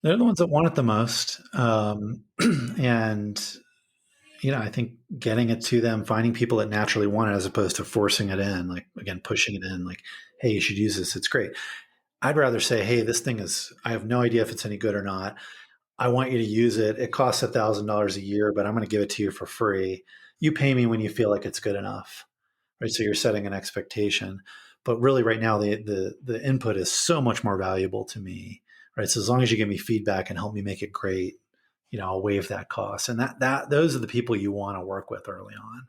They're the ones that want it the most. And, I think getting it to them, finding people that naturally want it as opposed to forcing it in, like, again, pushing it in, like, hey, you should use this. It's great. I'd rather say, hey, this thing I have no idea if it's any good or not. I want you to use it. It costs $1,000 a year, but I'm going to give it to you for free. You pay me when you feel like it's good enough, right? So you're setting an expectation. But really, right now, the input is so much more valuable to me, right? So as long as you give me feedback and help me make it great, I'll waive that cost. And that those are the people you want to work with early on.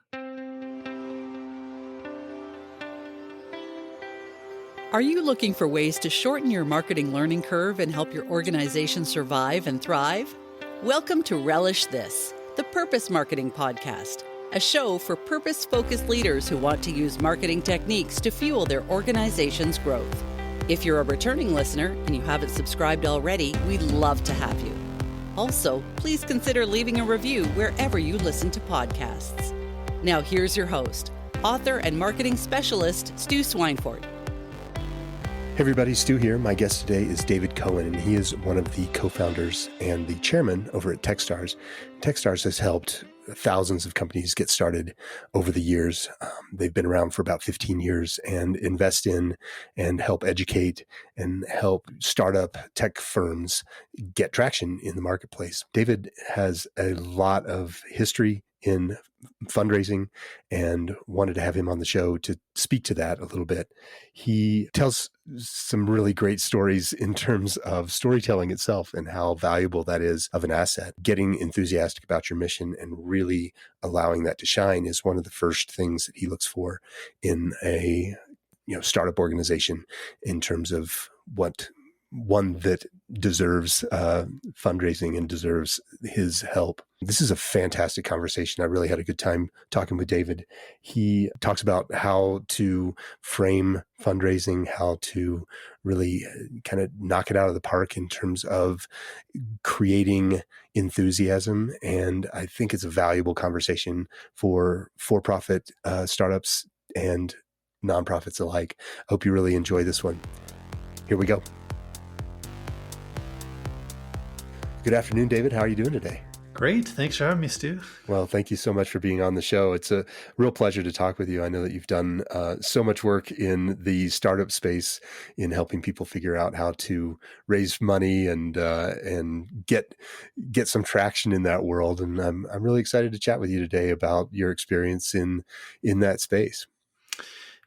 Are you looking for ways to shorten your marketing learning curve and help your organization survive and thrive? Welcome to Relish This, the Purpose Marketing Podcast, a show for purpose-focused leaders who want to use marketing techniques to fuel their organization's growth. If you're a returning listener and you haven't subscribed already, we'd love to have you. Also, please consider leaving a review wherever you listen to podcasts. Now here's your host, author and marketing specialist, Stu Swineford. Hey everybody, Stu here. My guest today is David Cohen, and he is one of the co-founders and the chairman over at Techstars. Techstars has helped thousands of companies get started over the years. They've been around for about 15 years and invest in and help educate and help startup tech firms get traction in the marketplace. David has a lot of history in fundraising and wanted to have him on the show to speak to that a little bit. He tells some really great stories in terms of storytelling itself and how valuable that is of an asset. Getting enthusiastic about your mission and really allowing that to shine is one of the first things that he looks for in a startup organization in terms of one that deserves fundraising and deserves his help. This is a fantastic conversation. I really had a good time talking with David. He talks about how to frame fundraising, how to really kind of knock it out of the park in terms of creating enthusiasm. And I think it's a valuable conversation for-profit startups and nonprofits alike. I hope you really enjoy this one. Here we go. Good afternoon, David. How are you doing today? Great. Thanks for having me, Stu. Well, thank you so much for being on the show. It's a real pleasure to talk with you. I know that you've done so much work in the startup space in helping people figure out how to raise money and get some traction in that world. And I'm really excited to chat with you today about your experience in that space.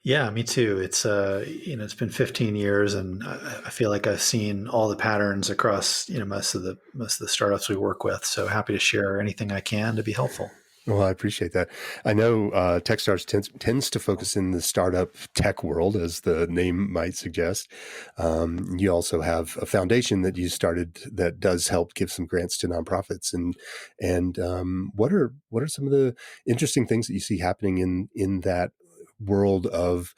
Yeah, me too. It's it's been 15 years, and I feel like I've seen all the patterns across most of the startups we work with. So happy to share anything I can to be helpful. Well, I appreciate that. I know Techstars tends to focus in the startup tech world, as the name might suggest. You also have a foundation that you started that does help give some grants to nonprofits. And what are some of the interesting things that you see happening in that world of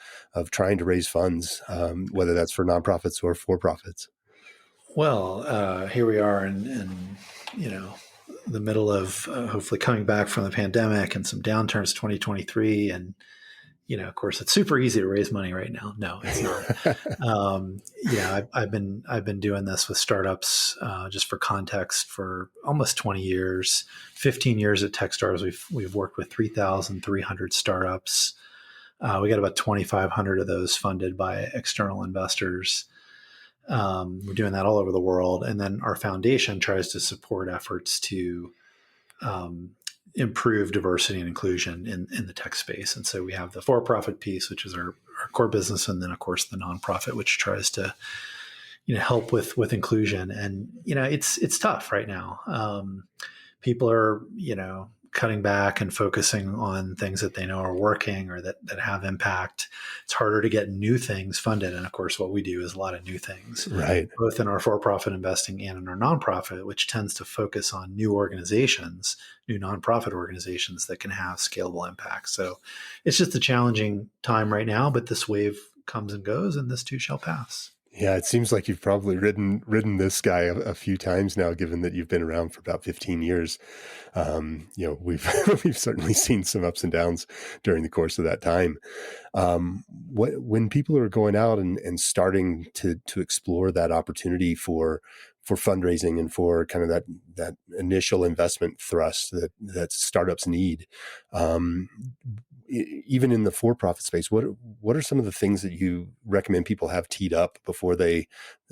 trying to raise funds, whether that's for nonprofits or for profits? Well, here we are in the middle of hopefully coming back from the pandemic and some downturns 2023, and of course it's super easy to raise money right now. No, it's not. I've been doing this with startups, just for context, for almost 20 years. 15 years at Techstars. We've worked with 3,300 startups. We got about 2,500 of those funded by external investors. We're doing that all over the world. And then our foundation tries to support efforts to improve diversity and inclusion in the tech space. And so we have the for-profit piece, which is our core business. And then, of course, the nonprofit, which tries to help with inclusion. And, it's tough right now. People are, cutting back and focusing on things that they know are working or that have impact. It's harder to get new things funded. And of course, what we do is a lot of new things, right? Both in our for-profit investing and in our nonprofit, which tends to focus on new organizations, new nonprofit organizations that can have scalable impact. So it's just a challenging time right now, but this wave comes and goes, and this too shall pass. Yeah, it seems like you've probably ridden this guy a few times now, given that you've been around for about 15 years. We've we've certainly seen some ups and downs during the course of that time. When people are going out and starting to explore that opportunity for fundraising and for kind of that initial investment thrust that startups need. Even in the for-profit space, what are some of the things that you recommend people have teed up before they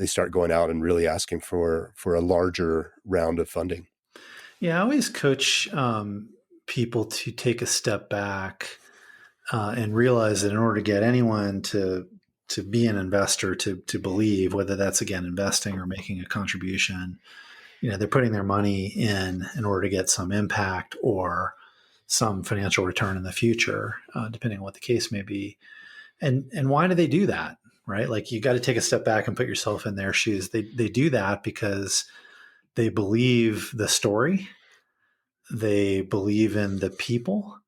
start going out and really asking for a larger round of funding? Yeah, I always coach people to take a step back and realize that in order to get anyone to be an investor, to believe, whether that's again investing or making a contribution, they're putting their money in order to get some impact or some financial return in the future, depending on what the case may be. And why do they do that? Right? Like you got to take a step back and put yourself in their shoes. They do that because they believe the story, they believe in the people,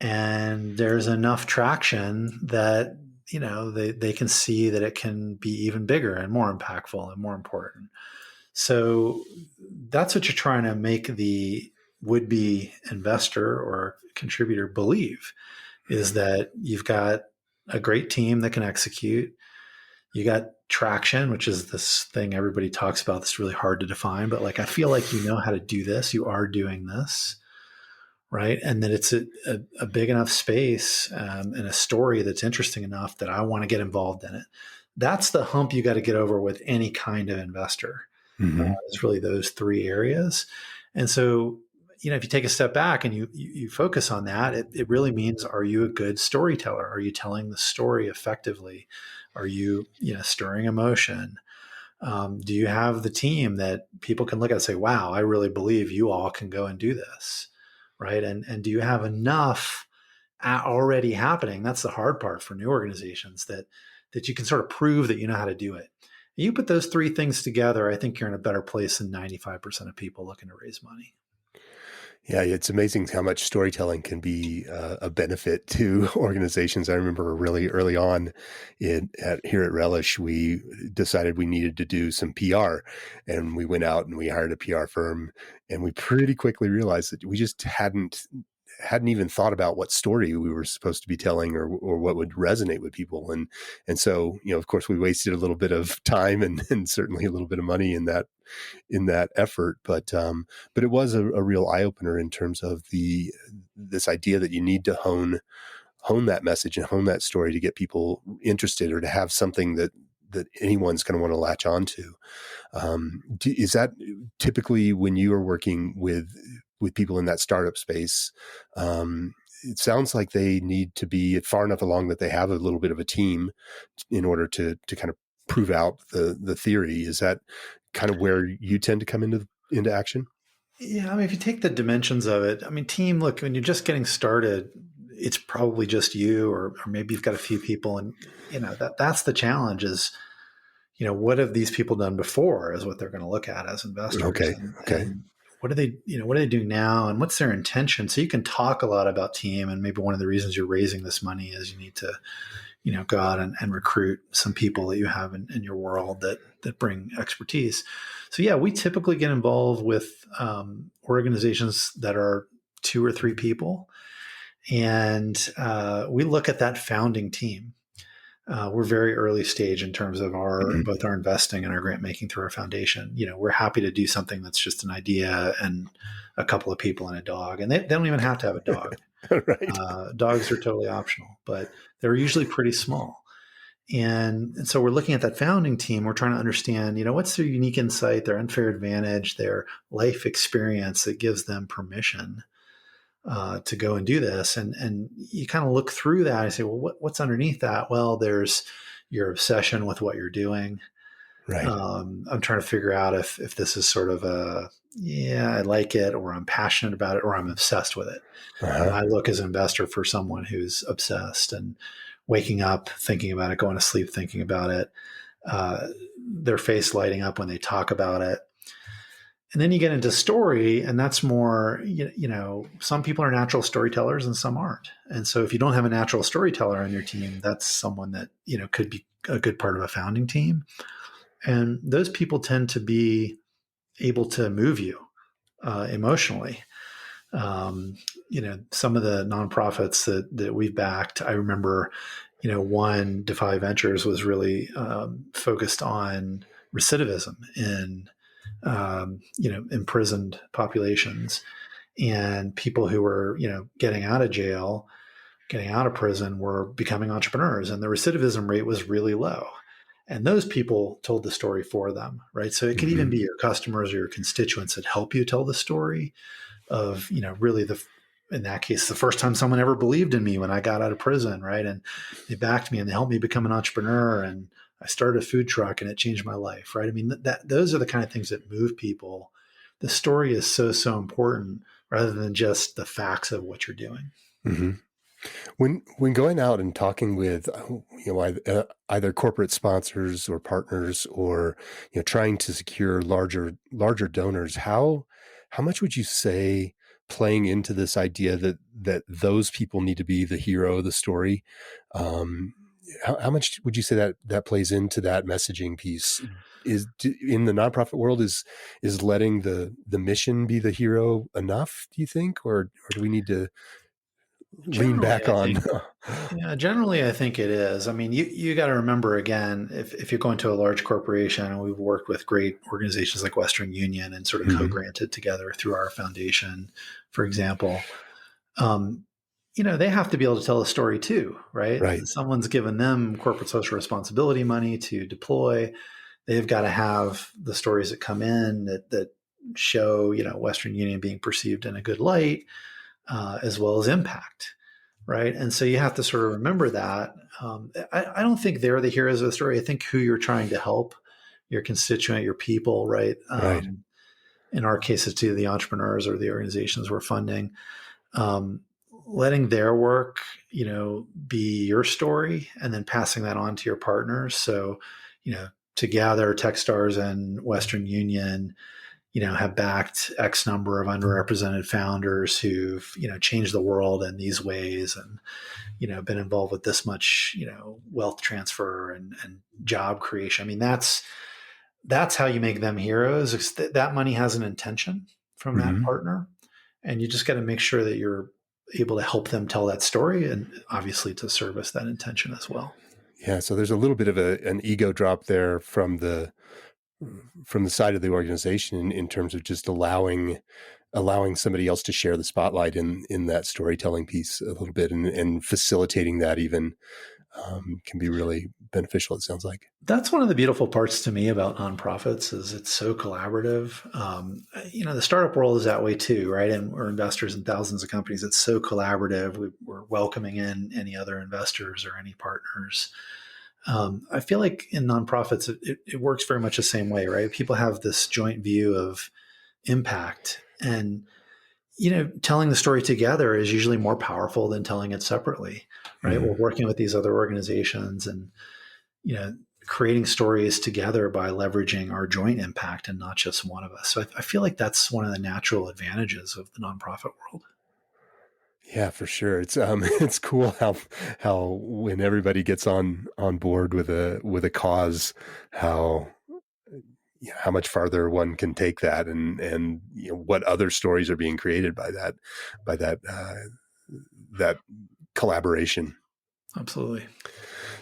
and there's enough traction that they can see that it can be even bigger and more impactful and more important. So that's what you're trying to make the would-be investor or contributor believe, is that you've got a great team that can execute. You got traction, which is this thing everybody talks about that's really hard to define, but like I feel like you know how to do this, you are doing this, right? And that it's a big enough space and a story that's interesting enough that I want to get involved in it. That's the hump you got to get over with any kind of investor. Mm-hmm. It's really those three areas. And so, if you take a step back and you focus on that, it really means, are you a good storyteller? Are you telling the story effectively? Are you, stirring emotion? Do you have the team that people can look at and say, wow, I really believe you all can go and do this, right? And do you have enough already happening? That's the hard part for new organizations, that you can sort of prove that you know how to do it. You put those three things together, I think you're in a better place than 95% of people looking to raise money. Yeah, it's amazing how much storytelling can be a benefit to organizations. I remember really early on here at Relish, we decided we needed to do some PR, and we went out and we hired a PR firm, and we pretty quickly realized that we just hadn't even thought about what story we were supposed to be telling or what would resonate with people. And so, of course we wasted a little bit of time and certainly a little bit of money in that effort. But it was a real eye opener in terms of this idea that you need to hone that message and hone that story to get people interested, or to have something that anyone's going to want to latch on to. Is that typically when you are working with people in that startup space? It sounds like they need to be far enough along that they have a little bit of a team in order to kind of prove out the theory. Is that kind of where you tend to come into action? Yeah, I mean, if you take the dimensions of it, I mean, team, look, when you're just getting started, it's probably just you, or maybe you've got a few people, and that's the challenge is, what have these people done before is what they're going to look at as investors. Okay. And what are they doing now, and what's their intention? So you can talk a lot about team, and maybe one of the reasons you're raising this money is you need to, go out and recruit some people that you have in your world that bring expertise. So yeah, we typically get involved with organizations that are 2 or 3 people, and we look at that founding team. We're very early stage in terms of both our investing and our grant making through our foundation. We're happy to do something that's just an idea and a couple of people and a dog, and they don't even have to have a dog. Right. Dogs are totally optional, but they're usually pretty small. And so we're looking at that founding team. We're trying to understand, what's their unique insight, their unfair advantage, their life experience that gives them permission to go and do this. And you kind of look through that and say, well, what's underneath that? Well, there's your obsession with what you're doing. Right. I'm trying to figure out if this is sort of I like it, or I'm passionate about it, or I'm obsessed with it. Uh-huh. And I look as an investor for someone who's obsessed and waking up thinking about it, going to sleep thinking about it, their face lighting up when they talk about it. And then you get into story, and that's more, some people are natural storytellers and some aren't. And so if you don't have a natural storyteller on your team, that's someone that, could be a good part of a founding team. And those people tend to be able to move you emotionally. Some of the nonprofits that we've backed, I remember, one, Defy Ventures was really focused on recidivism in imprisoned populations, and people who were, getting out of jail, getting out of prison were becoming entrepreneurs, and the recidivism rate was really low. And those people told the story for them, right? So it could even be your customers or your constituents that help you tell the story of, really in that case, the first time someone ever believed in me when I got out of prison, right? And they backed me and they helped me become an entrepreneur, and I started a food truck and it changed my life, right? I mean, those are the kind of things that move people. The story is so important rather than just the facts of what you're doing. Mm-hmm. When going out and talking with either corporate sponsors or partners, or trying to secure larger donors, how much would you say playing into this idea that those people need to be the hero of the story? How much would you say that plays into that messaging piece? Is in the nonprofit world, is letting the mission be the hero enough, do you think, or do we need to lean back on? Generally, I think it is. I mean, you got to remember, again, if you're going to a large corporation, and we've worked with great organizations like Western Union and sort of co-granted together through our foundation, for example, they have to be able to tell a story too, right? Right. Someone's given them corporate social responsibility money to deploy. They've got to have the stories that come in that show, Western Union being perceived in a good light, as well as impact, right? And so you have to sort of remember that. I don't think they're the heroes of the story. I think who you're trying to help, your constituent, your people, right? Right. In our cases, too, the entrepreneurs or the organizations we're funding, letting their work, be your story, and then passing that on to your partners. So, together, Techstars and Western Union, have backed X number of underrepresented founders who've, changed the world in these ways, and, been involved with this much, wealth transfer and job creation. I mean, that's how you make them heroes. That money has an intention from that partner, and you just got to make sure that you're able to help them tell that story, and obviously to service that intention as well. Yeah. So there's a little bit of an ego drop there from the side of the organization in terms of just allowing somebody else to share the spotlight in that storytelling piece a little bit, and facilitating that even can be really beneficial, it sounds like. That's one of the beautiful parts to me about nonprofits is it's so collaborative. The startup world is that way too, right? And we're investors in thousands of companies. It's so collaborative. We're welcoming in any other investors or any partners. I feel like in nonprofits, it works very much the same way, right? People have this joint view of impact, and, telling the story together is usually more powerful than telling it separately, right? We're working with these other organizations and, creating stories together by leveraging our joint impact and not just one of us. So I feel like that's one of the natural advantages of the nonprofit world. Yeah, for sure. It's it's cool how when everybody gets on board with a cause, how much farther one can take that, and what other stories are being created by that collaboration. Absolutely.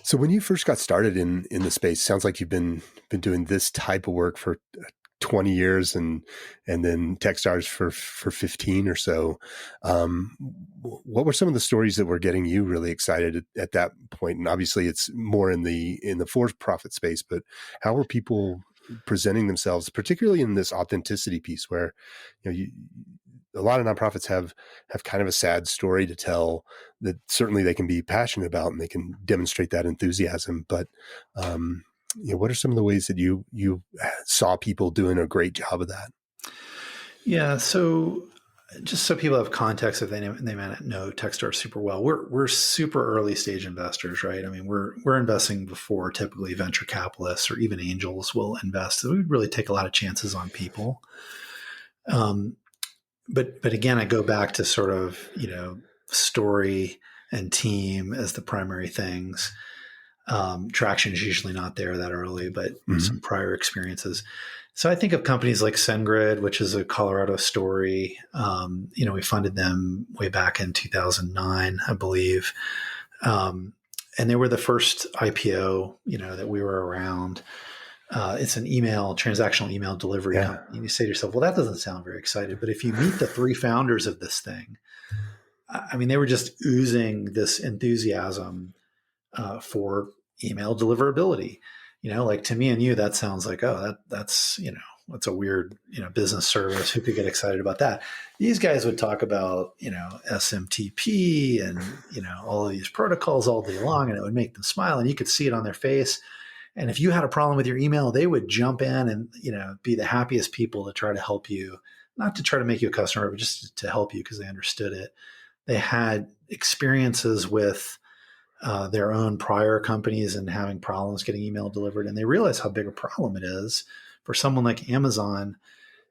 So when you first got started in the space, sounds like you've been doing this type of work for 20 years and then Techstars for 15 or so. What were some of the stories that were getting you really excited at that point? And obviously it's more in the for-profit space, but how were people presenting themselves, particularly in this authenticity piece where, a lot of nonprofits have kind of a sad story to tell that certainly they can be passionate about and they can demonstrate that enthusiasm. But, what are some of the ways that you saw people doing a great job of that? Yeah. So just so people have context, if they may not know Techstars super well, we're super early stage investors, right? I mean, we're investing before typically venture capitalists or even angels will invest. So we really take a lot of chances on people. But again, I go back to sort of, story and team as the primary things. Traction is usually not there that early, but some prior experiences. So I think of companies like SendGrid, which is a Colorado story. We funded them way back in 2009, I believe. And they were the first IPO, that we were around. it's an transactional email delivery Yeah. company. And you say to yourself, well, that doesn't sound very exciting. But if you meet the three founders of this thing, I mean, they were just oozing this enthusiasm for email deliverability. Like to me and you, that sounds like, oh, that's a weird, business service. Who could get excited about that? These guys would talk about, SMTP and, all of these protocols all day long, and it would make them smile, and you could see it on their face. And if you had a problem with your email, they would jump in and, be the happiest people to try to help you, not to try to make you a customer, but just to help you because they understood it. They had experiences with their own prior companies and having problems getting email delivered. And they realize how big a problem it is for someone like Amazon.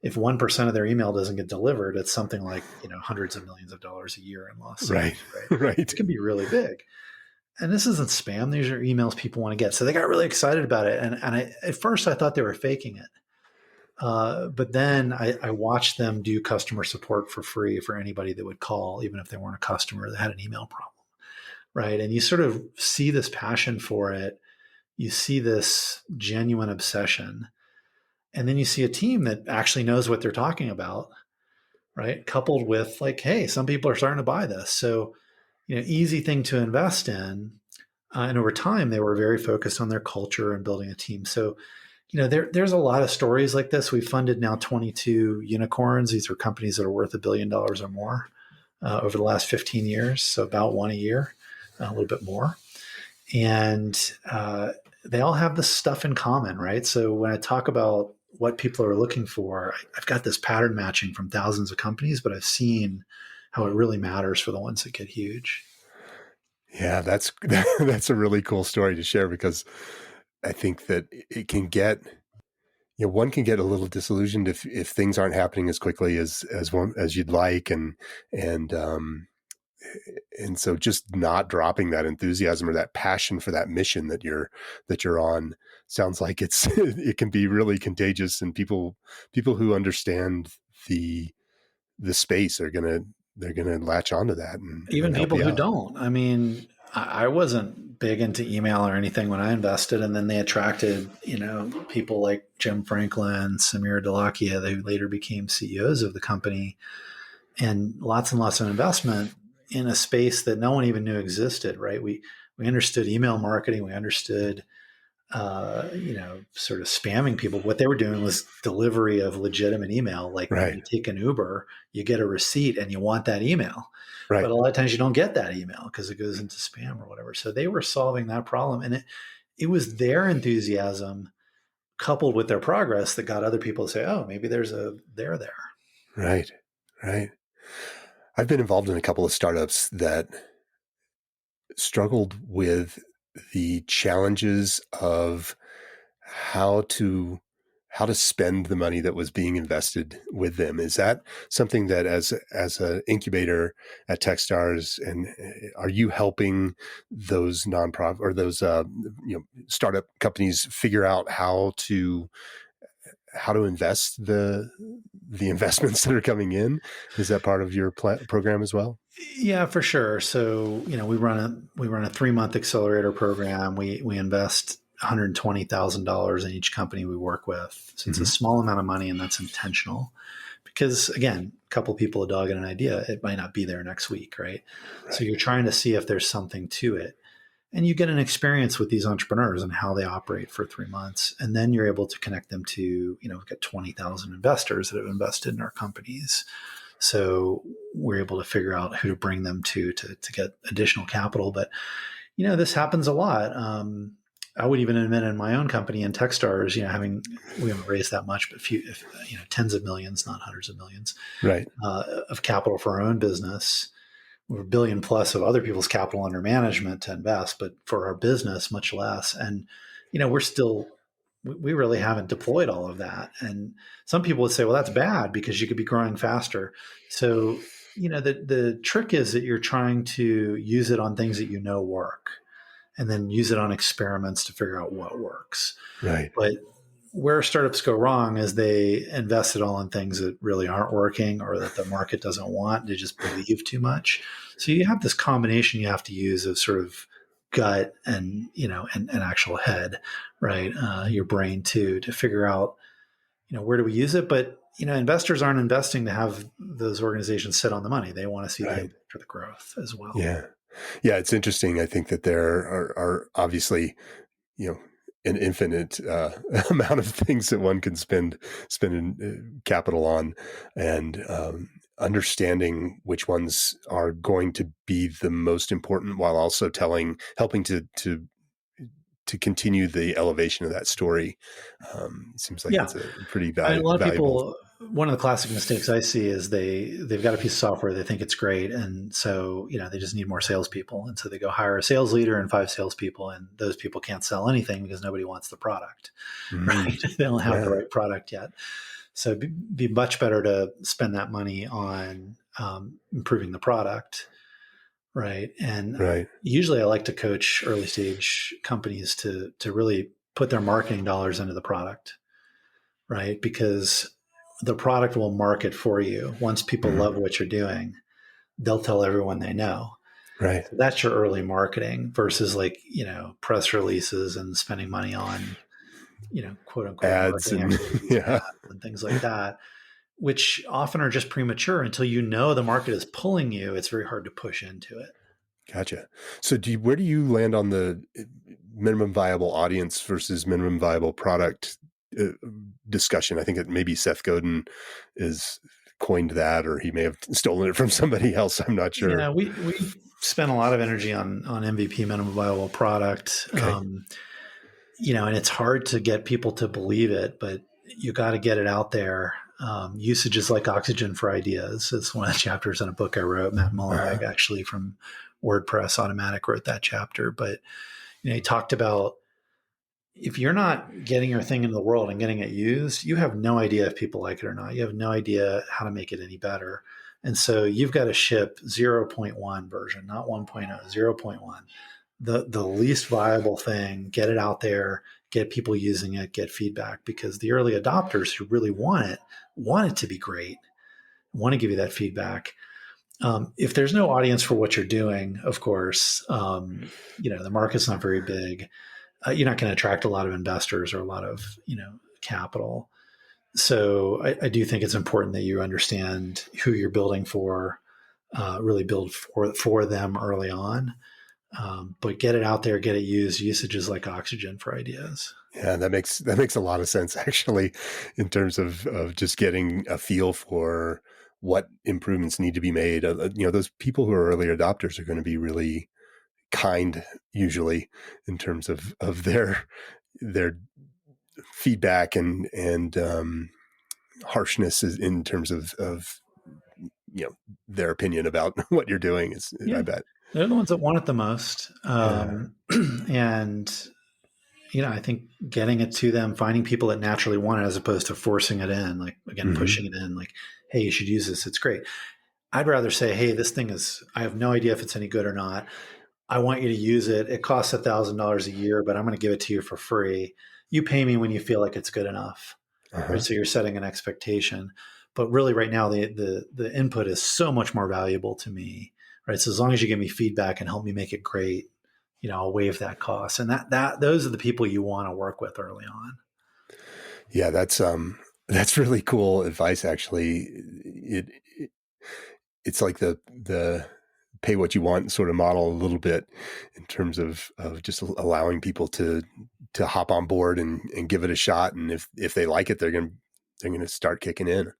If 1% of their email doesn't get delivered, it's something like, hundreds of millions of dollars a year in lost sales. Right. Right. It can be really big. And this isn't spam. These are emails people want to get. So they got really excited about it. And at first I thought they were faking it. But then I watched them do customer support for free for anybody that would call, even if they weren't a customer that had an email problem. Right. And you sort of see this passion for it. You see this genuine obsession. And then you see a team that actually knows what they're talking about. Right. Coupled with like, hey, some people are starting to buy this. So, easy thing to invest in. And over time, they were very focused on their culture and building a team. So, there's a lot of stories like this. We've funded now 22 unicorns. These are companies that are worth $1 billion or more over the last 15 years. So about one a year, a little bit more. And they all have this stuff in common, right? So when I talk about what people are looking for, I've got this pattern matching from thousands of companies, but I've seen how it really matters for the ones that get huge. Yeah, that's a really cool story to share, because I think that it can get, one can get a little disillusioned if things aren't happening as quickly as you'd like, and so just not dropping that enthusiasm or that passion for that mission that you're on sounds like it can be really contagious, and people who understand the space they're gonna latch onto that, and even help people you who out. don't. I mean, I wasn't big into email or anything when I invested, and then they attracted, people like Jim Franklin, Samir Dalakia, who later became CEOs of the company, and lots of investment in a space that no one even knew existed. Right? We understood email marketing. We understood, sort of spamming people. What they were doing was delivery of legitimate email. Like Right. when you take an Uber, you get a receipt and you want that email. Right. But a lot of times you don't get that email because it goes into spam or whatever. So they were solving that problem. And it was their enthusiasm coupled with their progress that got other people to say, oh, maybe there's a there there. Right. Right. I've been involved in a couple of startups that struggled with the challenges of how to spend the money that was being invested with them. Is that something that as an incubator at Techstars, and are you helping those nonprofit or those startup companies figure out how to invest the investments that are coming in? Is that part of your program as well? Yeah, for sure. So, we run a 3-month accelerator program. We invest $120,000 in each company we work with. So it's a small amount of money, and that's intentional because, again, a couple of people, a dog and an idea, it might not be there next week, right? So you're trying to see if there's something to it. And you get an experience with these entrepreneurs and how they operate for 3 months. And then you're able to connect them to, we've got 20,000 investors that have invested in our companies. So we're able to figure out who to bring them to get additional capital. But, this happens a lot. I would even admit in my own company in Techstars, we haven't raised that much, but tens of millions, not hundreds of millions, right, of capital for our own business. We're $1 billion plus of other people's capital under management to invest, but for our business, much less. And, we really haven't deployed all of that. And some people would say, well, that's bad because you could be growing faster. So, the trick is that you're trying to use it on things that work, and then use it on experiments to figure out what works. Right. But where startups go wrong is they invest it all in things that really aren't working or that the market doesn't want. They just believe too much. So you have this combination you have to use of sort of gut and, and actual head, right? Your brain too, to figure out, where do we use it? But, investors aren't investing to have those organizations sit on the money. They want to see the Right. impact of the growth as well. Yeah. Yeah. It's interesting. I think that there are obviously, an infinite amount of things that one can spend capital on, and understanding which ones are going to be the most important, while also helping to continue the elevation of that story. It seems like Yeah. it's a pretty A lot of valuable. people, one of the classic mistakes I see is they've got a piece of software, they think it's great. And so, they just need more salespeople. And so they go hire a sales leader and 5 salespeople, and those people can't sell anything because nobody wants the product, right? They don't have the Yeah. right product yet. So it'd be much better to spend that money on improving the product. Right. And Right. usually I like to coach early stage companies to really put their marketing dollars into the product, right? Because the product will market for you. Once people love what you're doing, they'll tell everyone they know. Right. So that's your early marketing versus press releases and spending money on, quote unquote Ads marketing and activities and yeah. ads and things like that, which often are just premature until the market is pulling you. It's very hard to push into it. Gotcha. So where do you land on the minimum viable audience versus minimum viable product uh, discussion? I think it maybe Seth Godin is coined that, or he may have stolen it from somebody else. I'm not sure. Yeah, we spent a lot of energy on MVP, minimum viable product. Okay. And it's hard to get people to believe it, but you got to get it out there. Usage is like oxygen for ideas. It's one of the chapters in a book I wrote. Matt Mullenweg, actually from WordPress Automatic, wrote that chapter. But he talked about, if you're not getting your thing into the world and getting it used, you have no idea if people like it or not. You have no idea how to make it any better. And so you've got to ship 0.1 version, not 1.0, 0.1. The least viable thing, get it out there, get people using it, get feedback, because the early adopters who really want it to be great, want to give you that feedback. If there's no audience for what you're doing, of course, the market's not very big. You're not going to attract a lot of investors or a lot of, capital. So I do think it's important that you understand who you're building for, really build for them early on. But get it out there, get it used. Usage is like oxygen for ideas. Yeah, that makes a lot of sense, actually, in terms of just getting a feel for what improvements need to be made. Those people who are early adopters are going to be really kind, usually, in terms of their feedback and harshness in terms of their opinion about what you're doing is, Yeah, I bet. they're the ones that want it the most. Yeah. And I think getting it to them, finding people that naturally want it as opposed to forcing it in, like, again, pushing it in, like, hey, you should use this. It's great. I'd rather say, hey, this thing I have no idea if it's any good or not. I want you to use it. It costs $1,000 a year, but I'm going to give it to you for free. You pay me when you feel like it's good enough. Right? So you're setting an expectation. But really right now, the input is so much more valuable to me. Right. So as long as you give me feedback and help me make it great, I'll waive that cost. And those are the people you want to work with early on. Yeah, that's really cool advice, actually. It's like the pay what you want sort of model a little bit, in terms of just allowing people to hop on board and give it a shot. And if they like it, they're going to start kicking in.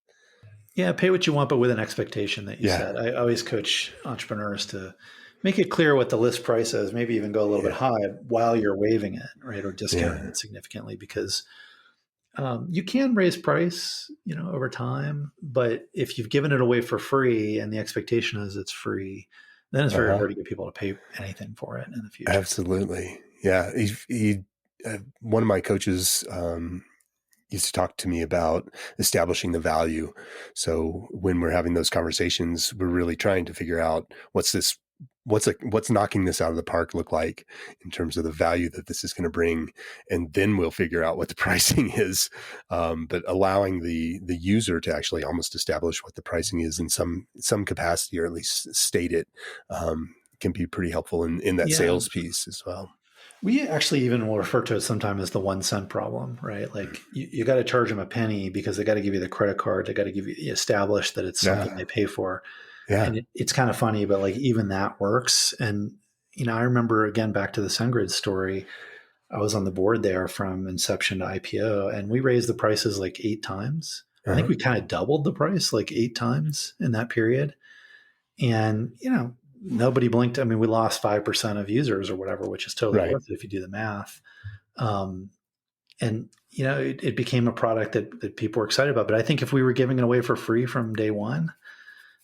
Yeah, pay what you want, but with an expectation that you set. I always coach entrepreneurs to make it clear what the list price is, maybe even go a little bit high while you're waiving it, right, or discounting it significantly, because you can raise price, over time. But if you've given it away for free and the expectation is it's free, then it's very hard to get people to pay anything for it in the future. Absolutely. Yeah. One of my coaches used to talk to me about establishing the value. So when we're having those conversations, we're really trying to figure out what's knocking this out of the park look like in terms of the value that this is going to bring. And then we'll figure out what the pricing is. But allowing the user to actually almost establish what the pricing is in some capacity, or at least state it, can be pretty helpful in that Yeah. sales piece as well. We actually even will refer to it sometimes as the 1 cent problem, right? Like you got to charge them a penny because they got to give you the credit card. They got to give you establish that it's something Yeah. they pay for. Yeah. And it's kind of funny, but like even that works. And, I remember again, back to the SunGrid story, I was on the board there from inception to IPO and we raised the prices like 8 times. I think Uh-huh. we kind of doubled the price like 8 times in that period. And, nobody blinked. I mean, we lost 5% of users or whatever, which is totally Right. worth it if you do the math. Um, and, it became a product that people were excited about. But I think if we were giving it away for free from day one,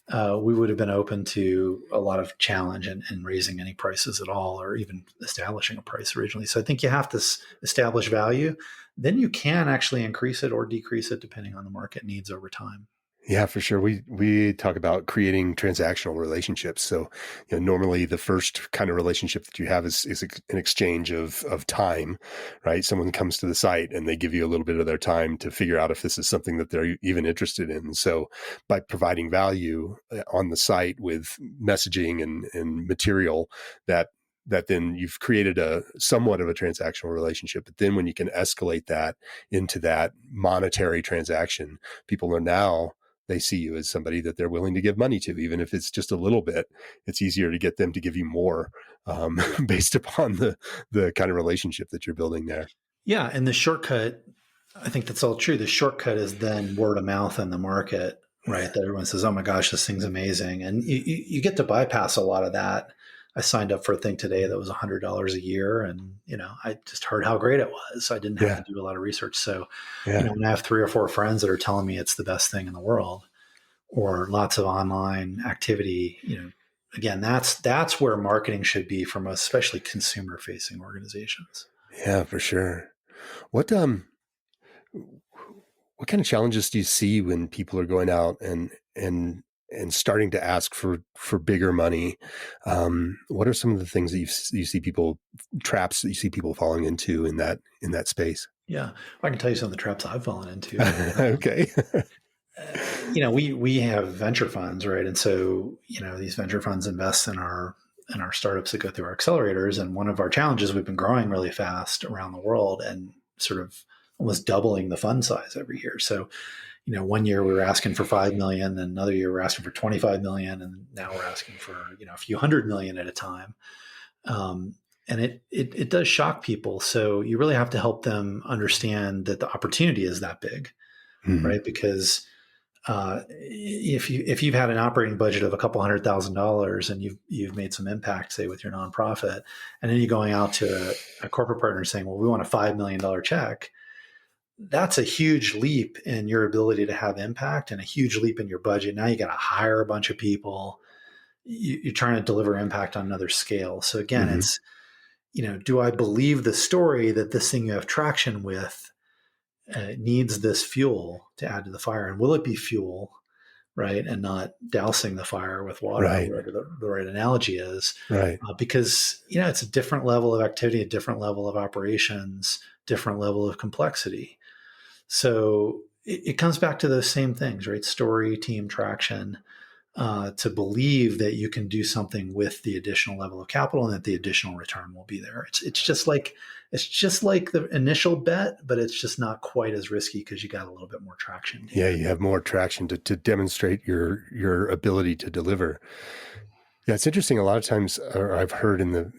we would have been open to a lot of challenge and raising any prices at all, or even establishing a price originally. So I think you have to establish value. Then you can actually increase it or decrease it depending on the market needs over time. Yeah, for sure. We talk about creating transactional relationships. So, normally the first kind of relationship that you have is an exchange of time, right? Someone comes to the site and they give you a little bit of their time to figure out if this is something that they're even interested in. So, by providing value on the site with messaging and material that then you've created a somewhat of a transactional relationship. But then when you can escalate that into that monetary transaction, people are now, they see you as somebody that they're willing to give money to, even if it's just a little bit. It's easier to get them to give you more based upon the kind of relationship that you're building there. Yeah. And the shortcut, I think that's all true. The shortcut is then word of mouth in the market, right? That everyone says, oh my gosh, this thing's amazing. And you get to bypass a lot of that. I signed up for a thing today that was $100 a year. And, I just heard how great it was. I didn't have to do a lot of research. So, when I have 3 or 4 friends that are telling me it's the best thing in the world, or lots of online activity, again, that's where marketing should be for most, especially consumer facing organizations. Yeah, for sure. What kind of challenges do you see when people are going out and starting to ask for bigger money? What are some of the things that you see people, traps that you see people falling into in that space? Yeah, I can tell you some of the traps I've fallen into. Okay. We have venture funds, right? And so, these venture funds invest in our startups that go through our accelerators. And one of our challenges, we've been growing really fast around the world and sort of almost doubling the fund size every year. So, one year we were asking for 5 million, and another year we're asking for 25 million, and now we're asking for a few hundred million at a time. And it does shock people. So you really have to help them understand that the opportunity is that big, Mm-hmm. right? Because if you've had an operating budget of a couple $100,000 and you've made some impact, say with your nonprofit, and then you're going out to a corporate partner saying, well, we want a $5 million check. That's a huge leap in your ability to have impact and a huge leap in your budget. Now you got to hire a bunch of people. You're trying to deliver impact on another scale. So again, Mm-hmm. it's, do I believe the story that this thing you have traction with needs this fuel to add to the fire? And will it be fuel, right? And not dousing the fire with water, Right. whatever the right analogy is. Right. Because, it's a different level of activity, a different level of operations, different level of complexity. So it comes back to those same things, right? Story, team, traction, to believe that you can do something with the additional level of capital and that the additional return will be there. It's just like the initial bet, but it's just not quite as risky because you got a little bit more traction. Yeah, you have more traction to demonstrate your ability to deliver. Yeah, it's interesting. A lot of times, or I've heard in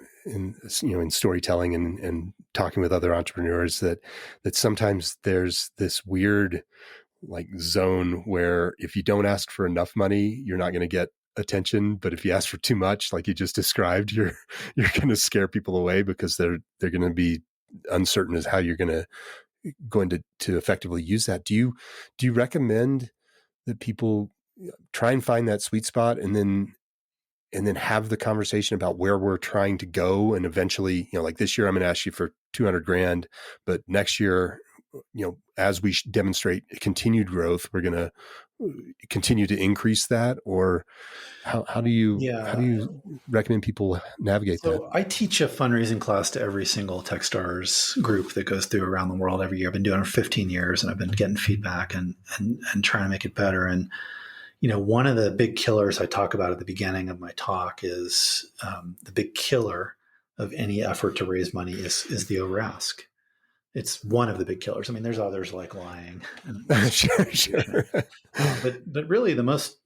storytelling and talking with other entrepreneurs that sometimes there's this weird like zone where if you don't ask for enough money, you're not going to get attention. But if you ask for too much, like you just described, you're going to scare people away because they're going to be uncertain as how you're going to effectively use that. Do you recommend that people try and find that sweet spot and then have the conversation about where we're trying to go? And eventually, like this year, I'm going to ask you for 200 grand, but next year, as we demonstrate continued growth, we're going to continue to increase that? Or how do you recommend people navigate that? I teach a fundraising class to every single Techstars group that goes through around the world every year. I've been doing it for 15 years and I've been getting feedback and trying to make it better. And, One of the big killers I talk about at the beginning of my talk is the big killer of any effort to raise money is the over ask. It's one of the big killers. I mean, there's others like lying and Sure. but really the most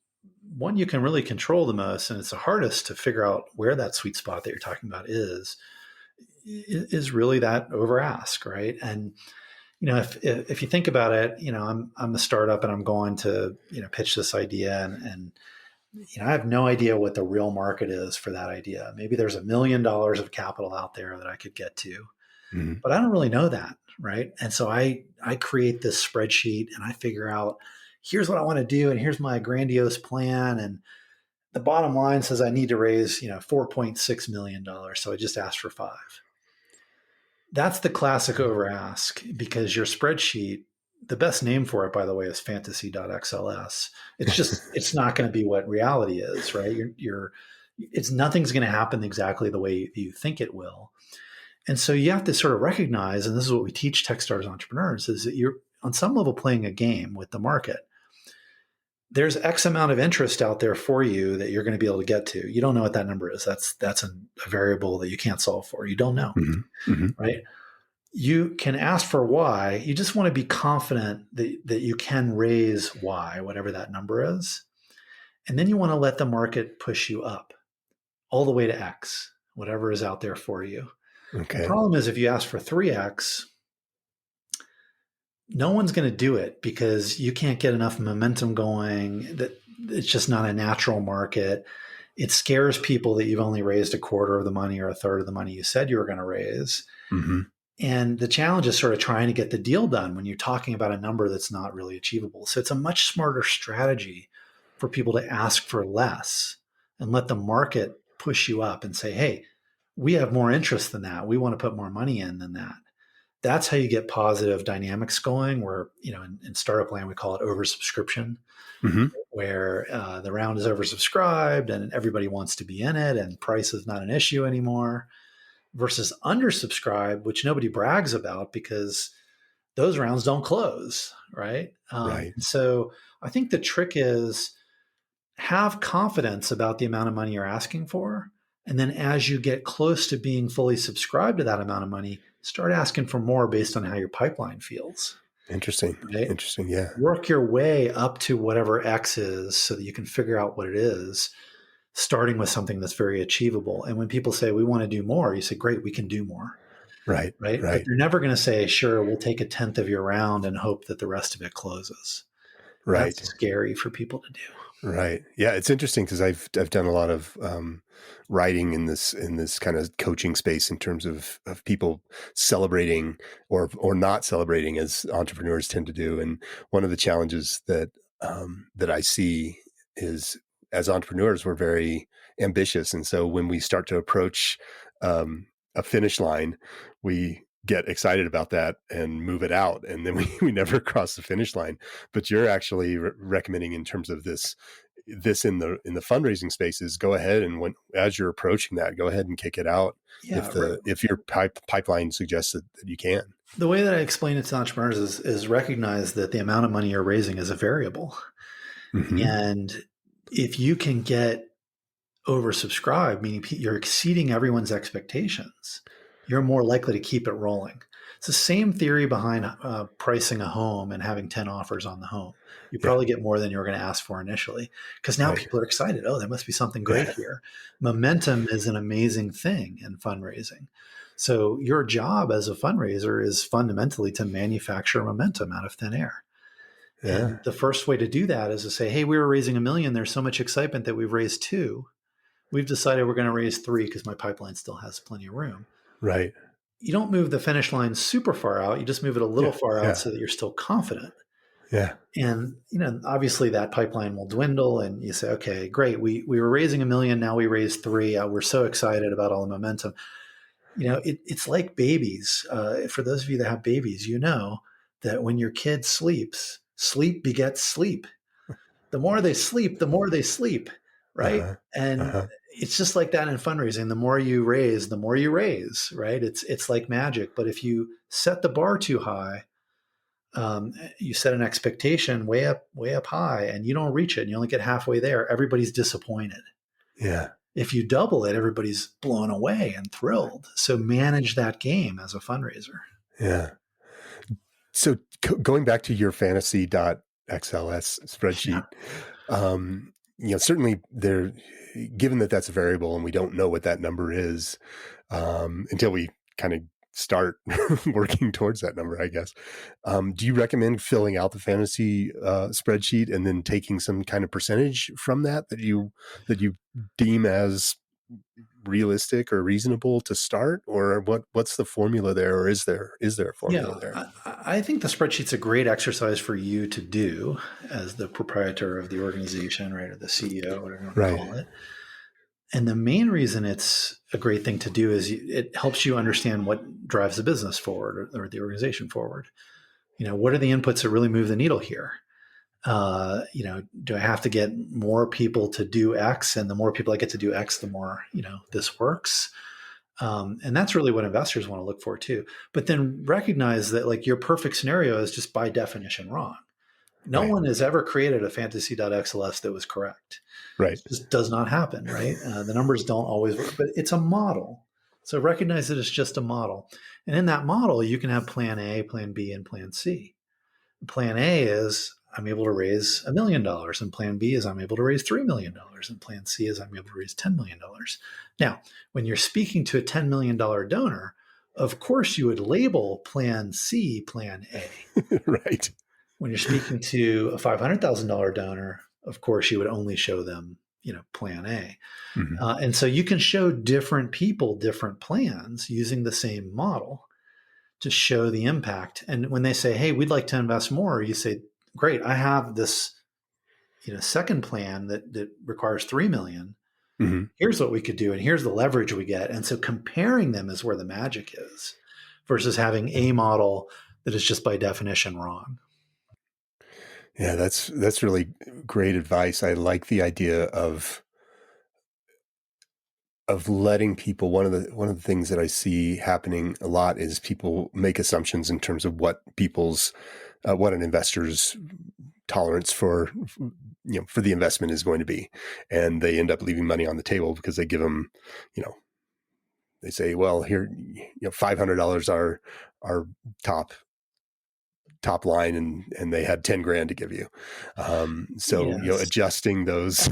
one you can really control the most, and it's the hardest to figure out where that sweet spot that you're talking about is really that over ask, right? And if you think about it, I'm a startup and I'm going to pitch this idea, and I have no idea what the real market is for that idea. Maybe there's $1 million of capital out there that I could get to, Mm-hmm. but I don't really know that, right? And so I create this spreadsheet and I figure out here's what I want to do and here's my grandiose plan, and the bottom line says I need to raise $4.6 million, so I just asked for 5. That's the classic over ask, because your spreadsheet, the best name for it, by the way, is fantasy.xls. It's not going to be what reality is, right? Nothing's going to happen exactly the way you think it will. And so you have to sort of recognize, and this is what we teach Techstars entrepreneurs, is that you're on some level playing a game with the market. There's X amount of interest out there for you that you're going to be able to get to. You don't know what that number is. That's a variable that you can't solve for. You don't know, Mm-hmm. Mm-hmm. right? You can ask for Y. You just want to be confident that you can raise Y, whatever that number is. And then you want to let the market push you up all the way to X, whatever is out there for you. Okay. The problem is if you ask for 3X, no one's going to do it because you can't get enough momentum going. That it's just not a natural market. It scares people that you've only raised a quarter of the money or a third of the money you said you were going to raise. Mm-hmm. And the challenge is sort of trying to get the deal done when you're talking about a number that's not really achievable. So it's a much smarter strategy for people to ask for less and let the market push you up and say, hey, we have more interest than that. We want to put more money in than that. That's how you get positive dynamics going, where, in startup land, we call it oversubscription, Mm-hmm. where the round is oversubscribed and everybody wants to be in it and price is not an issue anymore, versus undersubscribed, which nobody brags about because those rounds don't close, right? Right. So I think the trick is have confidence about the amount of money you're asking for. And then as you get close to being fully subscribed to that amount of money, start asking for more based on how your pipeline feels. Interesting. Right? Interesting. Yeah. Work your way up to whatever X is so that you can figure out what it is, starting with something that's very achievable. And when people say, we want to do more, you say, great, we can do more. Right. Right. But you're never going to say, sure, we'll take 1/10 of your round and hope that the rest of it closes. Right. That's scary for people to do. Right. Yeah. It's interesting because I've done a lot of writing in this kind of coaching space in terms of people celebrating or not celebrating, as entrepreneurs tend to do. And one of the challenges that I see is, as entrepreneurs, we're very ambitious, and so when we start to approach a finish line, we get excited about that and move it out, and then we never cross the finish line. But you're actually recommending, in terms of this in the fundraising space, is go ahead and as you're approaching that, go ahead and kick it out. Yeah, if your pipeline suggests that you can. The way that I explain it to entrepreneurs is recognize that the amount of money you're raising is a variable. Mm-hmm. And if you can get oversubscribed, meaning you're exceeding everyone's expectations, you're more likely to keep it rolling. It's the same theory behind pricing a home and having 10 offers on the home. You probably get more than you were going to ask for initially, because now people are excited. Oh, there must be something great here. Momentum is an amazing thing in fundraising. So your job as a fundraiser is fundamentally to manufacture momentum out of thin air. Yeah. And the first way to do that is to say, hey, we were raising $1 million. There's so much excitement that we've raised 2. We've decided we're going to raise 3 because my pipeline still has plenty of room. Right. You don't move the finish line super far out. You just move it a little far out so that you're still confident. Yeah. And, obviously that pipeline will dwindle and you say, okay, great. We were raising $1 million. Now we raised 3. We're so excited about all the momentum. It's like babies. For those of you that have babies, that when your kid sleeps, sleep begets sleep. The more they sleep, the more they sleep. Right. And it's just like that in fundraising. The more you raise, right? It's like magic. But if you set the bar too high, you set an expectation way up high, and you don't reach it, and you only get halfway there, everybody's disappointed. Yeah. If you double it, everybody's blown away and thrilled. So manage that game as a fundraiser. Yeah. So going back to your fantasy.xls spreadsheet, certainly there, given that that's a variable and we don't know what that number is until we kind of start working towards that number, I guess. Do you recommend filling out the fantasy spreadsheet and then taking some kind of percentage from that you deem as realistic or reasonable to start, or what's the formula there, or is there a formula there? I think the spreadsheet's a great exercise for you to do as the proprietor of the organization, right, or the CEO, whatever you want to call it. And the main reason it's a great thing to do is it helps you understand what drives the business forward or the organization forward. What are the inputs that really move the needle here? Do I have to get more people to do X? And the more people I get to do X, the more, this works. And that's really what investors want to look for too. But then recognize that like your perfect scenario is just by definition wrong. No one has ever created a fantasy.xls that was correct. Right. It just does not happen, right? The numbers don't always work, but it's a model. So recognize that it's just a model. And in that model, you can have plan A, plan B, and plan C. Plan A is I'm able to raise $1 million, and plan B is I'm able to raise $3 million, and plan C is I'm able to raise $10 million. Now, when you're speaking to a $10 million donor, of course you would label plan C plan A. Right. When you're speaking to a $500,000 donor, of course you would only show them, plan A. Mm-hmm. And so you can show different people different plans using the same model to show the impact. And when they say, hey, we'd like to invest more, you say, great, I have this, second plan that requires 3 million. Mm-hmm. Here's what we could do. And here's the leverage we get. And so comparing them is where the magic is versus having a model that is just by definition wrong. Yeah, that's really great advice. I like the idea of letting people. One of the things that I see happening a lot is people make assumptions in terms of what an investor's tolerance for the investment is going to be, and they end up leaving money on the table because they give them, they say, well, here, $500 our top line, and they had 10 grand to give you. Yes. Adjusting those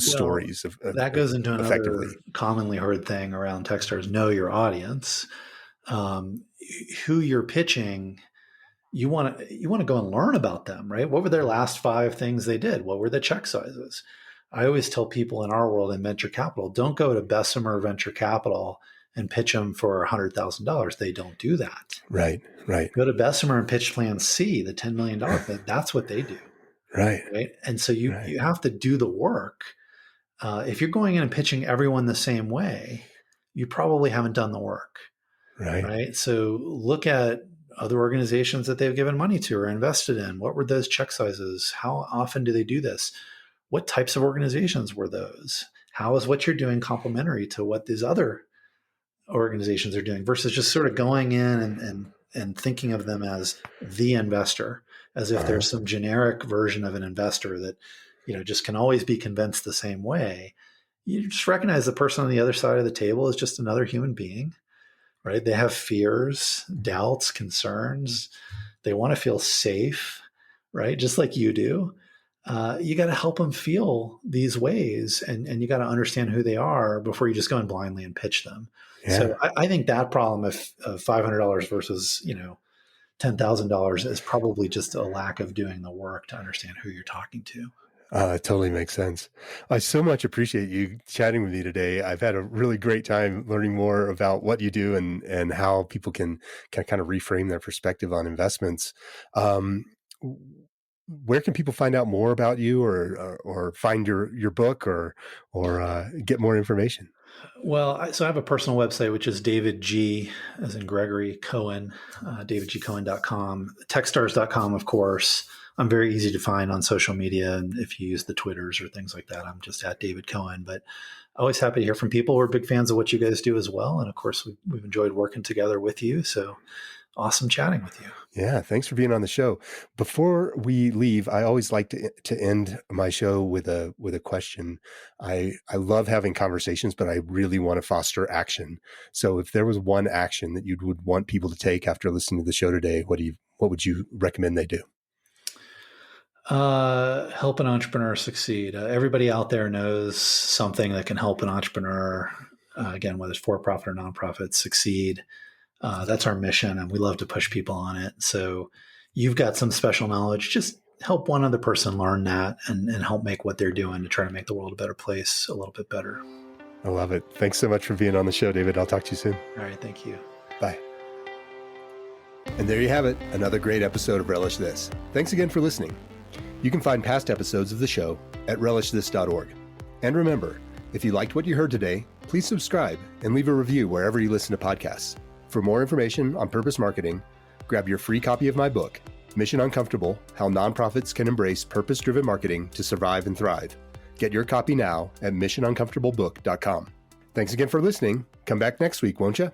stories that goes into another commonly heard thing around Techstars: know your audience. Who you're pitching, you want to go and learn about them, right? What were their last 5 things they did? What were the check sizes? I always tell people in our world in venture capital, don't go to Bessemer Venture Capital and pitch them for $100,000. They don't do that. Right. Go to Bessemer and pitch plan C, the $10 million. That's what they do. Right. And so you have to do the work. If you're going in and pitching everyone the same way, you probably haven't done the work. Right. So look at other organizations that they've given money to or invested in. What were those check sizes? How often do they do this? What types of organizations were those? How is what you're doing complementary to what these other organizations are doing versus just sort of going in and thinking of them as the investor, as if there's some generic version of an investor that, just can always be convinced the same way. You just recognize the person on the other side of the table is just another human being, right? They have fears, doubts, concerns. They want to feel safe, right? Just like you do. You got to help them feel these ways, and you got to understand who they are before you just go in blindly and pitch them. Yeah. So I think that problem of $500 versus, $10,000 is probably just a lack of doing the work to understand who you're talking to. It totally makes sense. I so much appreciate you chatting with me today. I've had a really great time learning more about what you do and how people can kind of reframe their perspective on investments. Where can people find out more about you or find your book or get more information? Well, so I have a personal website, which is David G, as in Gregory, Cohen, davidgcohen.com, techstars.com, of course. I'm very easy to find on social media. And if you use the Twitters or things like that, I'm just at David Cohen. But always happy to hear from people. We're big fans of what you guys do as well. And of course, we've enjoyed working together with you. So awesome chatting with you. Yeah, thanks for being on the show. Before we leave, I always like to end my show with a question. I love having conversations, but I really want to foster action. So if there was one action that you would want people to take after listening to the show today, what would you recommend they do? Help an entrepreneur succeed. Everybody out there knows something that can help an entrepreneur, again, whether it's for-profit or nonprofit, succeed. That's our mission, and we love to push people on it. So you've got some special knowledge. Just help one other person learn that and help make what they're doing to try to make the world a better place a little bit better. I love it. Thanks so much for being on the show, David. I'll talk to you soon. All right. Thank you. Bye. And there you have it, another great episode of Relish This. Thanks again for listening. You can find past episodes of the show at relishthis.org. And remember, if you liked what you heard today, please subscribe and leave a review wherever you listen to podcasts. For more information on purpose marketing, grab your free copy of my book, Mission Uncomfortable: How Nonprofits Can Embrace Purpose-Driven Marketing to Survive and Thrive. Get your copy now at missionuncomfortablebook.com. Thanks again for listening. Come back next week, won't you?